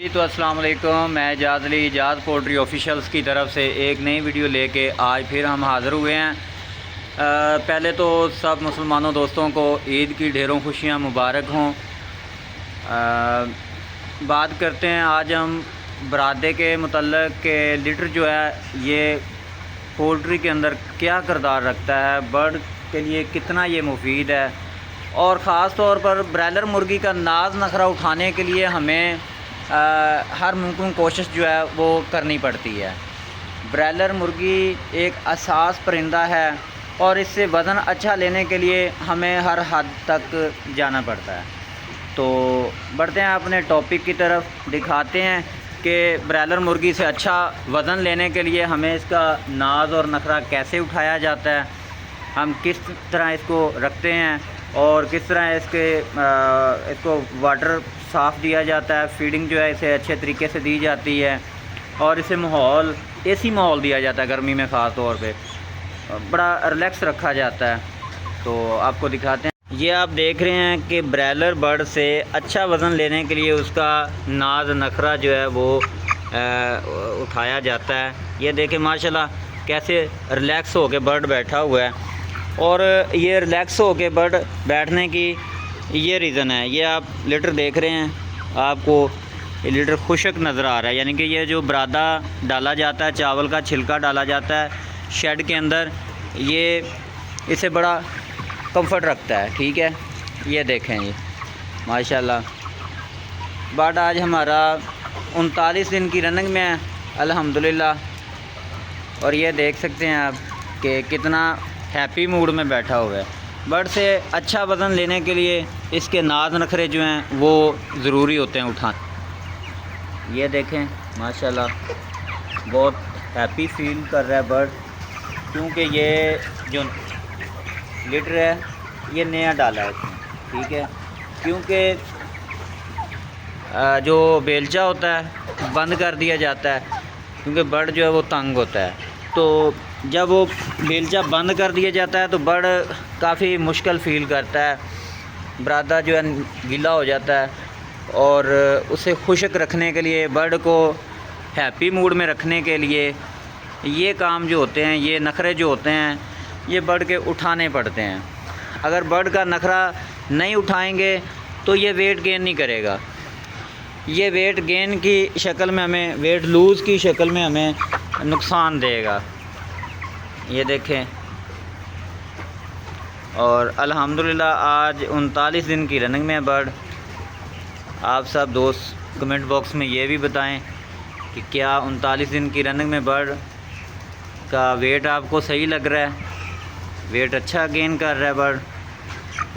जी तो अस्सलाम वालेकुम। मैं इजाज़ अली इजाज़ पोल्ट्री ऑफिशियल्स की तरफ से एक नई वीडियो लेके आज फिर हम हाज़िर हुए हैं। पहले तो सब मुसलमानों दोस्तों को ईद की ढेरों खुशियाँ मुबारक हों। बात करते हैं आज हम बरादे के मतलब के लीटर जो है ये पोल्ट्री के अंदर क्या किरदार रखता है, बर्ड के लिए कितना ये मुफीद है, और ख़ास तौर पर ब्रायलर मुर्गी का नाज नखरा उठाने के लिए हमें हर मुमकिन कोशिश जो है वो करनी पड़ती है। ब्रायलर मुर्गी एक असास परिंदा है और इससे वज़न अच्छा लेने के लिए हमें हर हद तक जाना पड़ता है। तो बढ़ते हैं अपने टॉपिक की तरफ, दिखाते हैं कि ब्रायलर मुर्गी से अच्छा वज़न लेने के लिए हमें इसका नाज और नखरा कैसे उठाया जाता है, हम किस तरह इसको रखते हैं और किस तरह इसको वाटर साफ़ दिया जाता है, फीडिंग जो है इसे अच्छे तरीके से दी जाती है और इसे माहौल एसी माहौल दिया जाता है। गर्मी में ख़ास तौर पे बड़ा रिलैक्स रखा जाता है। तो आपको दिखाते हैं, ये आप देख रहे हैं कि ब्रायलर बर्ड से अच्छा वज़न लेने के लिए उसका नाज नखरा जो है वो उठाया जाता है। ये देखें माशाल्लाह कैसे रिलैक्स होकर बर्ड बैठा हुआ है, और ये रिलैक्स होकर बर्ड बैठने की ये रीज़न है। ये आप लीटर देख रहे हैं, आपको ये लीटर खुशक नज़र आ रहा है, यानी कि ये जो बरादा डाला जाता है, चावल का छिलका डाला जाता है शेड के अंदर, ये इसे बड़ा कंफर्ट रखता है। ठीक है, ये देखें ये माशाल्लाह बर्ड आज हमारा 39 दिन की रनिंग में है अल्हम्दुलिल्लाह। और ये देख सकते हैं आप कि कितना हैप्पी मूड में बैठा हुआ है। बर्ड से अच्छा वज़न लेने के लिए इसके नाज नखरे जो हैं वो ज़रूरी होते हैं उठाने। ये देखें माशाल्लाह बहुत हैप्पी फील कर रहा है बर्ड, क्योंकि ये जो लीटर है ये नया डाला है इसमें। ठीक है, क्योंकि जो बेलचा होता है बंद कर दिया जाता है, क्योंकि बर्ड जो है वो तंग होता है। तो जब वो बेलचा बंद कर दिया जाता है तो बर्ड काफ़ी मुश्किल फ़ील करता है, बरादा जो है गीला हो जाता है। और उसे खुशक रखने के लिए, बर्ड को हैप्पी मूड में रखने के लिए ये काम जो होते हैं, ये नखरे जो होते हैं, ये बर्ड के उठाने पड़ते हैं। अगर बर्ड का नखरा नहीं उठाएंगे तो ये वेट गेन नहीं करेगा। ये वेट गेन की शक्ल में हमें, वेट लूज़ की शक्ल में हमें नुकसान देगा। ये देखें, और अल्हम्दुलिल्लाह आज 39 दिन की रनिंग में बर्ड। आप सब दोस्त कमेंट बॉक्स में ये भी बताएं कि क्या 39 दिन की रनिंग में बर्ड का वेट आपको सही लग रहा है, वेट अच्छा गेन कर रहा है बर्ड,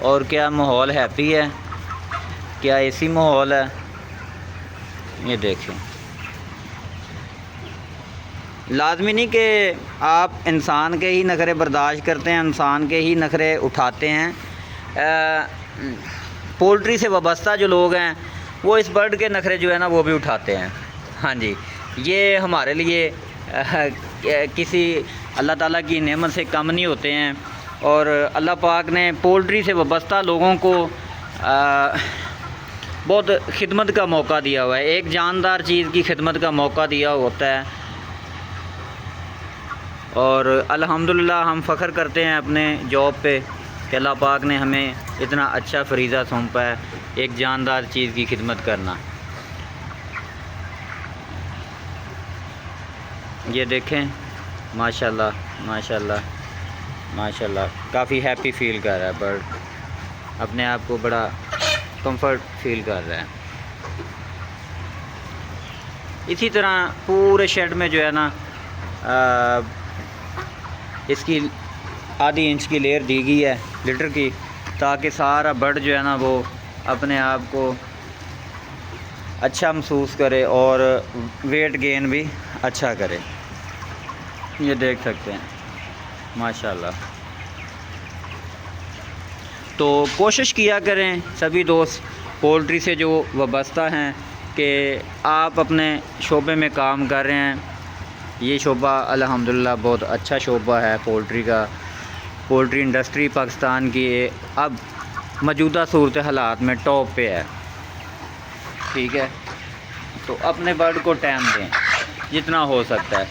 और क्या माहौल हैप्पी है, क्या एसी माहौल है। ये देखें, लाजमी नहीं कि आप इंसान के ही नखरे बर्दाश्त करते हैं, इंसान के ही नखरे उठाते हैं। पोल्ट्री से वाबस्ता जो लोग हैं वो इस बर्ड के नखरे जो है ना वो भी उठाते हैं। हाँ जी, ये हमारे लिए किसी अल्लाह ताला की नेमत से कम नहीं होते हैं, और अल्लाह पाक ने पोल्ट्री से वाबस्ता लोगों को बहुत खिदमत का मौका दिया हुआ है, एक जानदार चीज़ की खिदमत का मौका दिया होता है। और अल्हम्दुलिल्लाह हम फ़ख्र करते हैं अपने जॉब पे कि अल्लाह पाक ने हमें इतना अच्छा फ़रीज़ा सौंपा है, एक जानदार चीज़ की खिदमत करना। ये देखें माशाल्लाह माशाल्लाह माशाल्लाह काफ़ी हैप्पी फ़ील कर रहा है बर्ड, अपने आप को बड़ा कंफर्ट फ़ील कर रहा है। इसी तरह पूरे शेड में जो है ना इसकी आधी इंच की लेयर दी गई है लीटर की, ताकि सारा बर्ड जो है ना वो अपने आप को अच्छा महसूस करे और वेट गेन भी अच्छा करे। ये देख सकते हैं माशाल्लाह। तो कोशिश किया करें सभी दोस्त पोल्ट्री से जो वाबस्ता हैं कि आप अपने शोबे में काम कर रहे हैं। ये शोबा अल्हम्दुलिल्लाह बहुत अच्छा शोबा है पोल्ट्री का। पोल्ट्री इंडस्ट्री पाकिस्तान की अब मौजूदा सूरत हालात में टॉप पे है। ठीक है, तो अपने बर्ड को टाइम दें जितना हो सकता है।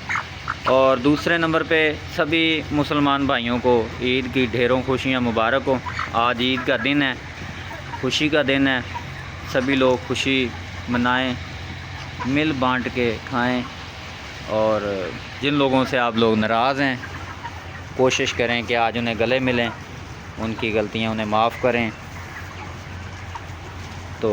और दूसरे नंबर पे सभी मुसलमान भाइयों को ईद की ढेरों खुशियाँ मुबारक हो। आज ईद का दिन है, खुशी का दिन है, सभी लोग खुशी मनाएं, मिल बांट के खाएं। और जिन लोगों से आप लोग नाराज़ हैं, कोशिश करें कि आज उन्हें गले मिलें, उनकी गलतियां उन्हें माफ़ करें। तो